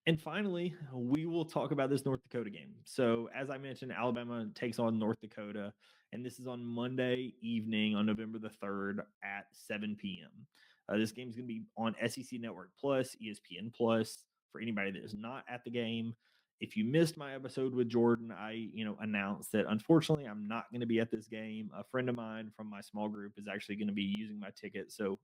And finally, we will talk about this North Dakota game. So, as I mentioned, Alabama takes on North Dakota, and this is on Monday evening on November the 3rd at 7 p.m. This game is going to be on SEC Network Plus, ESPN Plus, for anybody that is not at the game. If you missed my episode with Jordan, I announced that unfortunately I'm not going to be at this game. A friend of mine from my small group is actually going to be using my ticket, so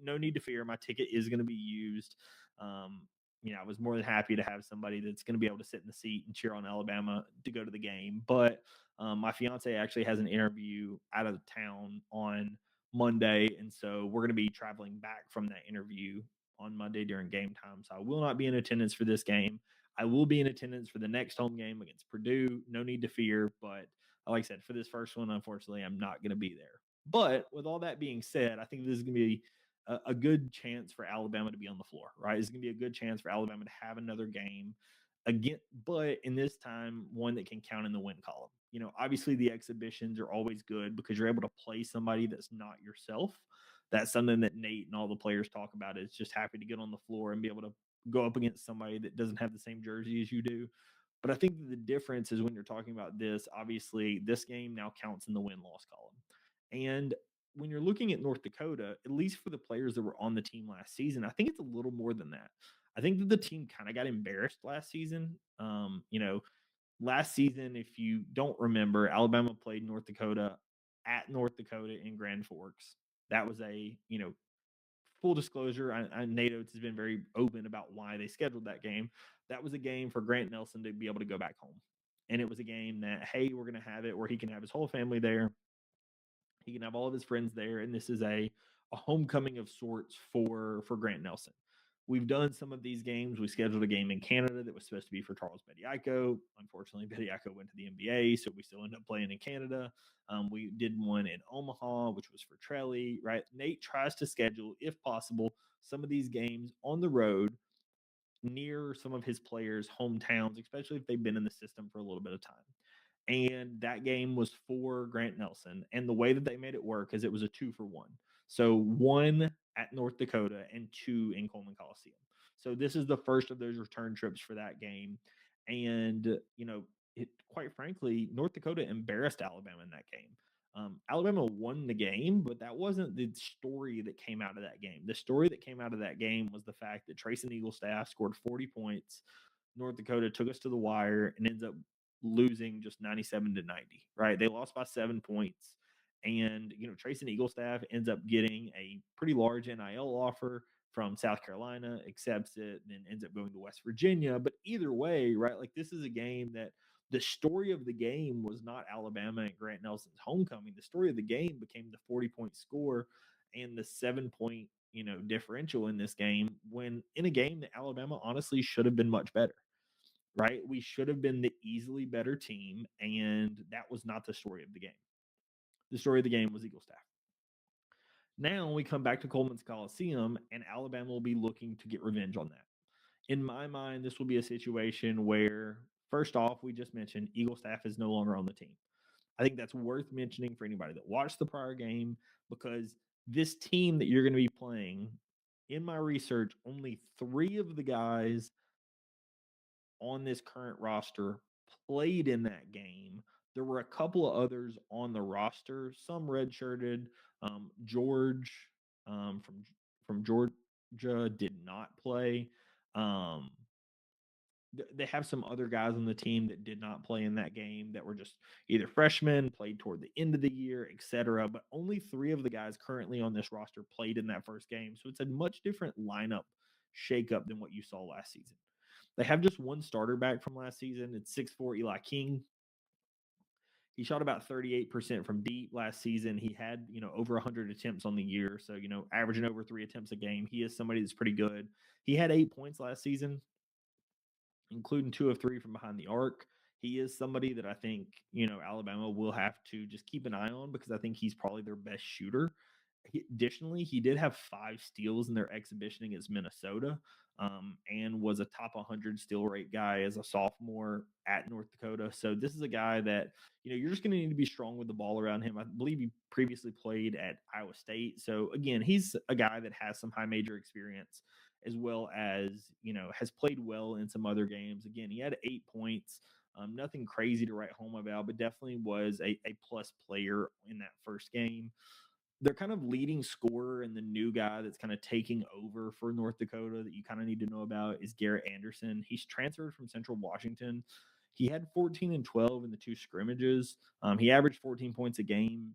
no need to fear. My ticket is going to be used. Um, I was more than happy to have somebody that's going to be able to sit in the seat and cheer on Alabama to go to the game. But my fiance actually has an interview out of town on Monday, and so we're going to be traveling back from that interview on Monday during game time. So I will not be in attendance for this game. I will be in attendance for the next home game against Purdue. No need to fear. But like I said, for this first one, unfortunately, I'm not going to be there. But with all that being said, I think this is going to be a good chance for Alabama to be on the floor, right? It's going to be a good chance for Alabama to have another game again, but in this time, one that can count in the win column. Obviously the exhibitions are always good because you're able to play somebody that's not yourself. That's something that Nate and all the players talk about is just happy to get on the floor and be able to go up against somebody that doesn't have the same jersey as you do. But I think that the difference is when you're talking about this, obviously this game now counts in the win-loss column. And when you're looking at North Dakota, at least for the players that were on the team last season, I think it's a little more than that. I think that the team kind of got embarrassed last season. Last season, if you don't remember, Alabama played North Dakota at North Dakota in Grand Forks. That was full disclosure, Nate Oates has been very open about why they scheduled that game. That was a game for Grant Nelson to be able to go back home. And it was a game that, hey, we're going to have it where he can have his whole family there. He can have all of his friends there, and this is a homecoming of sorts for Grant Nelson. We've done some of these games. We scheduled a game in Canada that was supposed to be for Charles Bediako. Unfortunately, Bediako went to the NBA, so we still end up playing in Canada. We did one in Omaha, which was for Trelly, right? Nate tries to schedule, if possible, some of these games on the road near some of his players' hometowns, especially if they've been in the system for a little bit of time. And that game was for Grant Nelson. And the way that they made it work is it was a 2-for-1. So one at North Dakota and two in Coleman Coliseum. So this is the first of those return trips for that game. And, quite frankly, North Dakota embarrassed Alabama in that game. Alabama won the game, but that wasn't the story that came out of that game. The story that came out of that game was the fact that Trace and Eaglestaff scored 40 points. North Dakota took us to the wire and ends up losing just 97-90, right? They lost by 7 points. And, Trace and Eaglestaff ends up getting a pretty large NIL offer from South Carolina, accepts it, then ends up going to West Virginia. But either way, right, like this is a game that the story of the game was not Alabama and Grant Nelson's homecoming. The story of the game became the 40-point score and the 7-point, differential in this game when in a game that Alabama honestly should have been much better, right? We should have been the easily better team, and that was not the story of the game. The story of the game was Eaglestaff. Now we come back to Coleman's Coliseum, and Alabama will be looking to get revenge on that. In my mind, this will be a situation where, first off, we just mentioned Eaglestaff is no longer on the team. I think that's worth mentioning for anybody that watched the prior game because this team that you're going to be playing, in my research, only 3 of the guys on this current roster played in that game. There were a couple of others on the roster, some redshirted. George from Georgia did not play. Um, they have some other guys on the team that did not play in that game that were just either freshmen, played toward the end of the year, etc. But only 3 of the guys currently on this roster played in that first game. So it's a much different lineup shakeup than what you saw last season. They have just one starter back from last season. It's 6'4" Eli King. He shot about 38% from deep last season. He had, over 100 attempts on the year. So, averaging over 3 attempts a game. He is somebody that's pretty good. He had 8 points last season, including 2 of 3 from behind the arc. He is somebody that I think, Alabama will have to just keep an eye on because I think he's probably their best shooter. Additionally, he did have 5 steals in their exhibition against Minnesota, and was a top 100 steal rate guy as a sophomore at North Dakota. So this is a guy that, you're just going to need to be strong with the ball around him. I believe he previously played at Iowa State. So again, he's a guy that has some high major experience. as well as, has played well in some other games. Again, he had 8 points. Nothing crazy to write home about, but definitely was a plus player in that first game. Their kind of leading scorer and the new guy that's kind of taking over for North Dakota that you kind of need to know about is Garrett Anderson. He's transferred from Central Washington. He had 14 and 12 in the two scrimmages. He averaged 14 points a game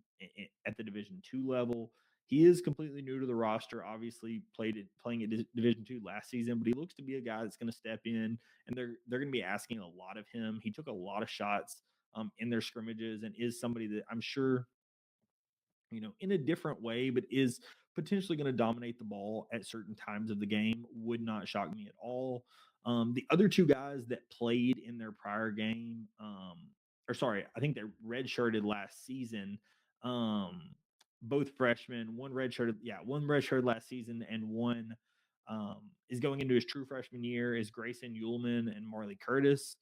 at the Division two level. He is completely new to the roster. Obviously, playing at Division two last season, but he looks to be a guy that's going to step in, and they're going to be asking a lot of him. He took a lot of shots in their scrimmages, and is somebody that I'm sure, in a different way, but is potentially going to dominate the ball at certain times of the game. Would not shock me at all. The other two guys that played in their prior game, or sorry, I think they redshirted last season. Um, both freshmen, one redshirted last season, and one is going into his true freshman year. Is Grayson Ullman and Marley Curtis.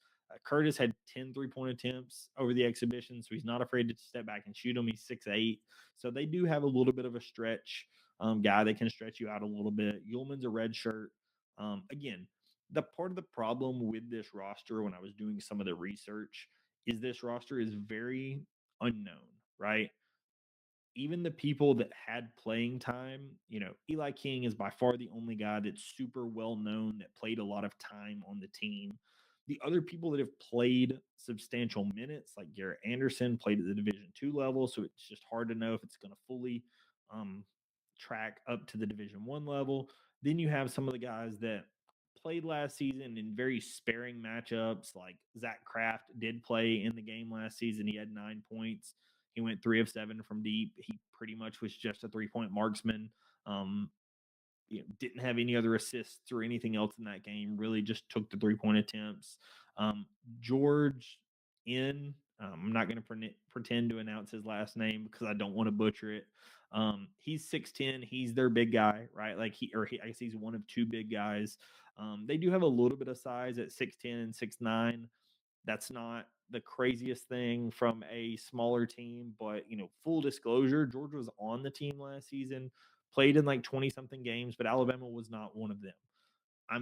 Curtis had 10 3-point attempts over the exhibition, so he's not afraid to step back and shoot them. He's 6'8", so they do have a little bit of a stretch guy that can stretch you out a little bit. Ullman's a red shirt. Again, the part of the problem with this roster when I was doing some of the research is this roster is very unknown, right? Even the people that had playing time, Eli King is by far the only guy that's super well known that played a lot of time on the team. The other people that have played substantial minutes, like Garrett Anderson, played at the Division two level, so it's just hard to know if it's going to fully um, track up to the Division one level. Then you have some of the guys that played last season in very sparing matchups, like Zach Kraft did play in the game last season. He had 9 points. He went 3 of 7 from deep. He pretty much was just a 3-point marksman. Um, didn't have any other assists or anything else in that game. Really just took the 3-point attempts. George in. I'm not going to pretend to announce his last name because I don't want to butcher it. He's 6'10". He's their big guy, right? I guess he's one of two big guys. They do have a little bit of size at 6'10" and 6'9". That's not the craziest thing from a smaller team, but full disclosure, Georgia was on the team last season, played in like 20 something games, but Alabama was not one of them. I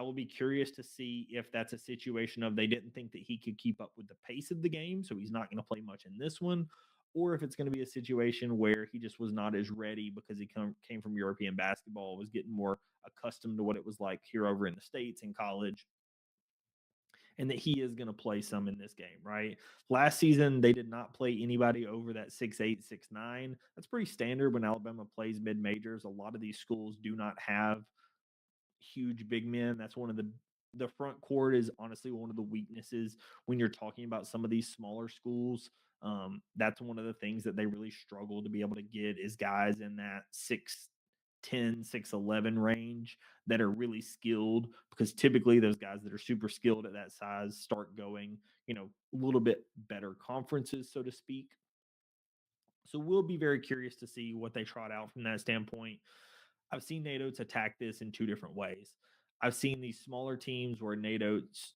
will be curious to see if that's a situation of they didn't think that he could keep up with the pace of the game, so he's not going to play much in this one, or if it's going to be a situation where he just was not as ready because he came from European basketball, was getting more accustomed to what it was like here over in the States in college, and that he is going to play some in this game, right? Last season, they did not play anybody over that 6'8", 6'9". That's pretty standard when Alabama plays mid-majors. A lot of these schools do not have huge big men. That's one of the front court is honestly one of the weaknesses when you're talking about some of these smaller schools. That's one of the things that they really struggle to be able to get is guys in that 6'10", 6'11" range that are really skilled, because typically those guys that are super skilled at that size start going, a little bit better conferences, so to speak. So we'll be very curious to see what they trot out from that standpoint. I've seen Nate Oates attack this in two different ways. I've seen these smaller teams where Nate Oates,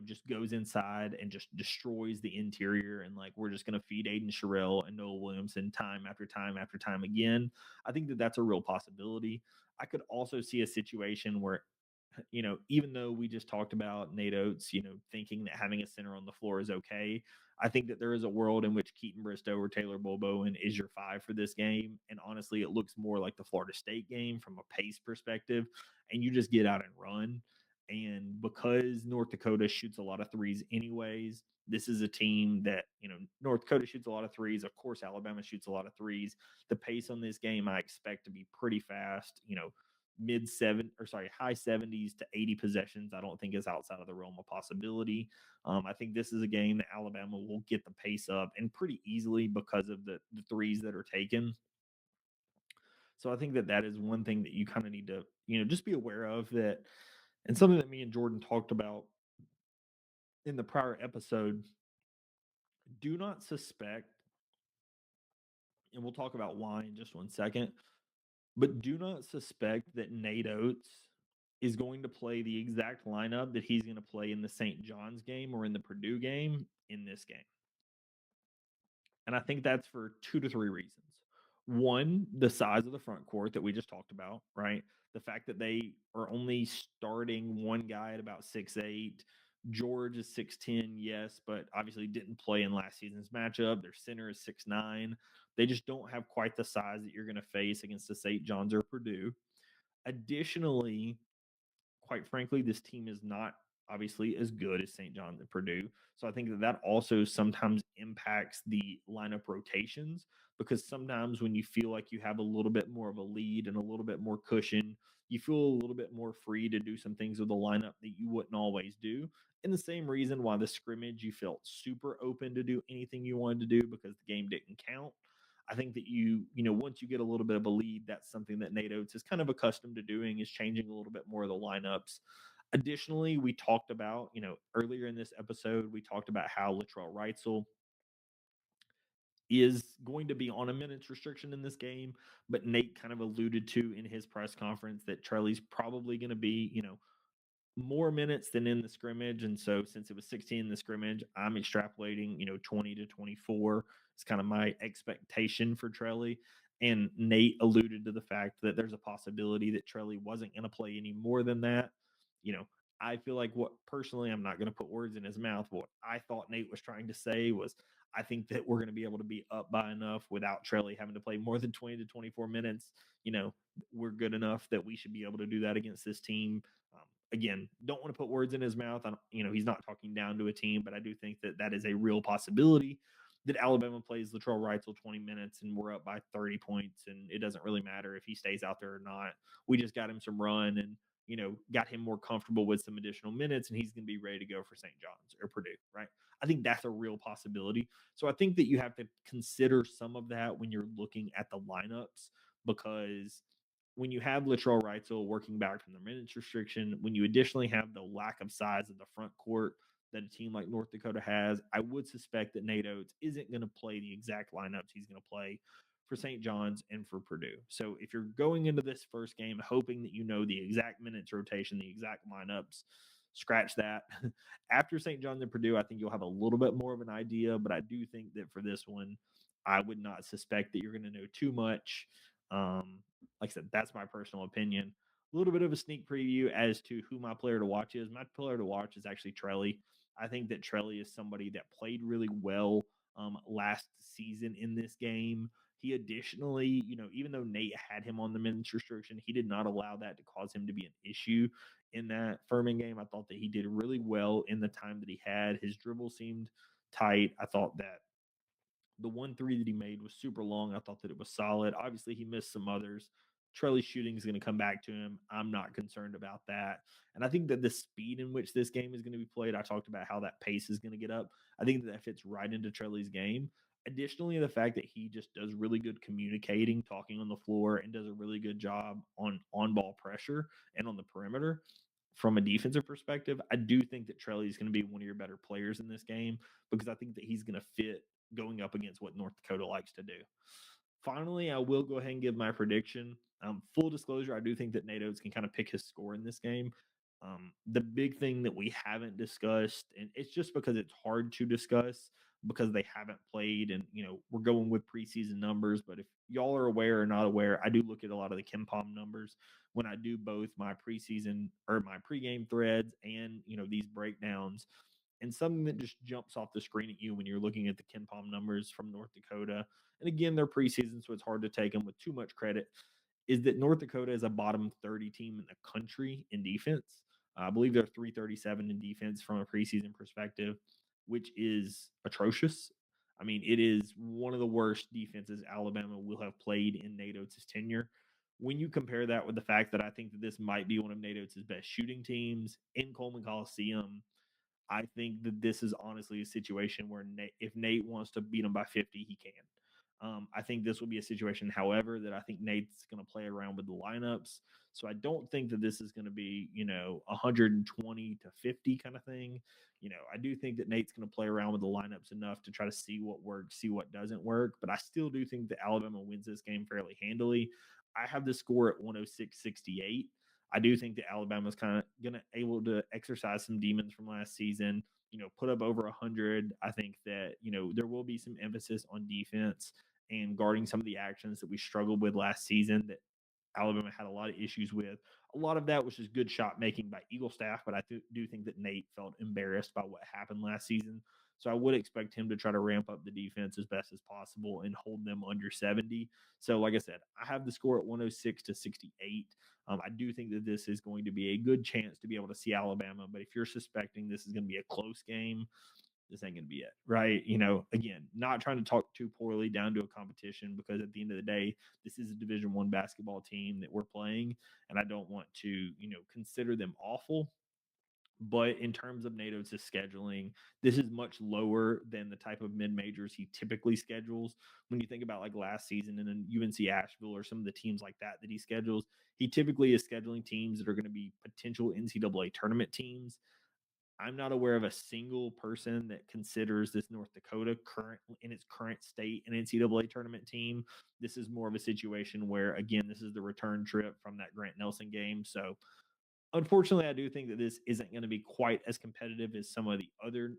just goes inside and just destroys the interior, and like we're just going to feed Aiden Sherrill and Noah Williamson time after time after time again. I think that that's a real possibility. I could also see a situation where, even though we just talked about Nate Oates, thinking that having a center on the floor is okay, I think that there is a world in which Keaton Bristow or Taylor Boboin is your five for this game. And honestly, it looks more like the Florida State game from a pace perspective, and you just get out and run. And because North Dakota shoots a lot of threes anyways, this is a team that, North Dakota shoots a lot of threes. Of course, Alabama shoots a lot of threes. The pace on this game I expect to be pretty fast, high 70s to 80 possessions. I don't think is outside of the realm of possibility. I think this is a game that Alabama will get the pace up and pretty easily because of the threes that are taken. So I think that is one thing that you kind of need to, just be aware of that. And something that me and Jordan talked about in the prior episode, do not suspect, and we'll talk about why in just one second, but do not suspect that Nate Oates is going to play the exact lineup that he's going to play in the St. John's game or in the Purdue game in this game. And I think that's for 2 to 3 reasons. one, the size of the front court that we just talked about, right? The fact that they are only starting one guy at about 6'8". George is 6'10", yes, but obviously didn't play in last season's matchup. Their center is 6'9". They just don't have quite the size that you're going to face against the St. John's or Purdue. Additionally, quite frankly, this team is not obviously as good as St. John's and Purdue. So I think that that also sometimes impacts the lineup rotations, because sometimes when you feel like you have a little bit more of a lead and a little bit more cushion, you feel a little bit more free to do some things with the lineup that you wouldn't always do. And the same reason why the scrimmage you felt super open to do anything you wanted to do because the game didn't count. I think that once you get a little bit of a lead, that's something that Nate Oates is kind of accustomed to doing, is changing a little bit more of the lineups. Additionally, we talked about, earlier in this episode, we talked about how Latrell Reitzel is going to be on a minutes restriction in this game, but Nate kind of alluded to in his press conference that Charlie's probably going to be, more minutes than in the scrimmage. And so since it was 16 in the scrimmage, I'm extrapolating, 20 to 24 is kind of my expectation for Trelly. And Nate alluded to the fact that there's a possibility that Trelly wasn't going to play any more than that. You know, I feel like what personally, I'm not going to put words in his mouth. But what I thought Nate was trying to say was, I think that we're going to be able to be up by enough without Trelly having to play more than 20 to 24 minutes. We're good enough that we should be able to do that against this team. Again, don't want to put words in his mouth. He's not talking down to a team, but I do think that that is a real possibility that Alabama plays Latrell Reitzel 20 minutes and we're up by 30 points, and it doesn't really matter if he stays out there or not. We just got him some run and, got him more comfortable with some additional minutes, and he's going to be ready to go for St. John's or Purdue, right? I think that's a real possibility. So I think that you have to consider some of that when you're looking at the lineups, because when you have Latrell Reitzel working back from the minutes restriction, when you additionally have the lack of size of the front court that a team like North Dakota has, I would suspect that Nate Oates isn't going to play the exact lineups he's going to play for St. John's and for Purdue. So if you're going into this first game hoping that you know the exact minutes rotation, the exact lineups, scratch that. After St. John's and Purdue, I think you'll have a little bit more of an idea, but I do think that for this one, I would not suspect that you're going to know too much. Like I said, that's my personal opinion. A little bit of a sneak preview as to who my player to watch is. My player to watch is actually Trelly. I think that Trelly is somebody that played really well last season in this game. He additionally, even though Nate had him on the minutes restriction, he did not allow that to cause him to be an issue in that Furman game. I thought that he did really well in the time that he had. His dribble seemed tight. I thought that the 1 3 that he made was super long. I thought that it was solid. Obviously, he missed some others. Trelly's shooting is going to come back to him. I'm not concerned about that. And I think that the speed in which this game is going to be played, I talked about how that pace is going to get up. I think that fits right into Trelly's game. Additionally, the fact that he just does really good communicating, talking on the floor, and does a really good job on ball pressure and on the perimeter from a defensive perspective, I do think that Trelly is going to be one of your better players in this game, because I think that he's going to fit going up against what North Dakota likes to do. Finally, I will go ahead and give my prediction. Full disclosure, I do think that Nate Oates can kind of pick his score in this game. The big thing that we haven't discussed, and it's just because it's hard to discuss because they haven't played, and we're going with preseason numbers. But if y'all are aware or not aware, I do look at a lot of the KenPom numbers when I do both my preseason or my pregame threads and these breakdowns. And something that just jumps off the screen at you when you're looking at the KenPom numbers from North Dakota, and again, they're preseason, so it's hard to take them with too much credit, is that North Dakota is a bottom 30 team in the country in defense. I believe they're 337 in defense from a preseason perspective, which is atrocious. I mean, it is one of the worst defenses Alabama will have played in Nate Oates' tenure. When you compare that with the fact that I think that this might be one of Nate Oates' best shooting teams in Coleman Coliseum, I think that this is honestly a situation where if Nate wants to beat him by 50, he can. I think this will be a situation, however, that I think Nate's going to play around with the lineups. So I don't think that this is going to be, 120 to 50 kind of thing. I do think that Nate's going to play around with the lineups enough to try to see what works, see what doesn't work. But I still do think that Alabama wins this game fairly handily. I have the score at 106-68. I do think that Alabama's kind of going to able to exercise some demons from last season, put up over 100. I think that, there will be some emphasis on defense. and guarding some of the actions that we struggled with last season that Alabama had a lot of issues with. A lot of that was just good shot making by Eagle staff, but I do think that Nate felt embarrassed by what happened last season. So I would expect him to try to ramp up the defense as best as possible and hold them under 70. So, like I said, I have the score at 106 to 68. I do think that this is going to be a good chance to be able to see Alabama, but if you're suspecting this is going to be a close game, this ain't going to be it, right? Again, not trying to talk too poorly down to a competition, because at the end of the day, this is a Division I basketball team that we're playing, and I don't want to, consider them awful. But in terms of NATO's scheduling, this is much lower than the type of mid majors he typically schedules. When you think about like last season and then UNC Asheville or some of the teams like that he schedules, he typically is scheduling teams that are going to be potential NCAA tournament teams. I'm not aware of a single person that considers this North Dakota in its current state an NCAA tournament team. This is more of a situation where, again, this is the return trip from that Grant Nelson game. So unfortunately, I do think that this isn't going to be quite as competitive as some of the other,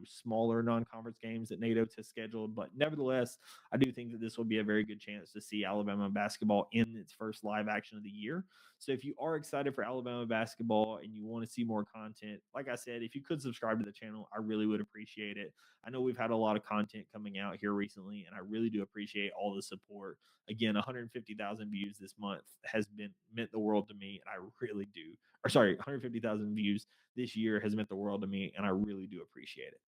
smaller non-conference games that NATO has scheduled. But nevertheless, I do think that this will be a very good chance to see Alabama basketball in its first live action of the year. So if you are excited for Alabama basketball and you want to see more content, like I said, if you could subscribe to the channel, I really would appreciate it. I know we've had a lot of content coming out here recently, and I really do appreciate all the support. Again, 150,000 views this month has meant the world to me, and I really do. Or sorry, 150,000 views this year has meant the world to me, and I really do appreciate it.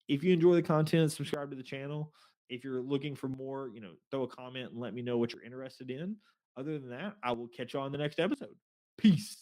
If you enjoy the content, subscribe to the channel. If you're looking for more, throw a comment and let me know what you're interested in. Other than that, I will catch you on the next episode. Peace.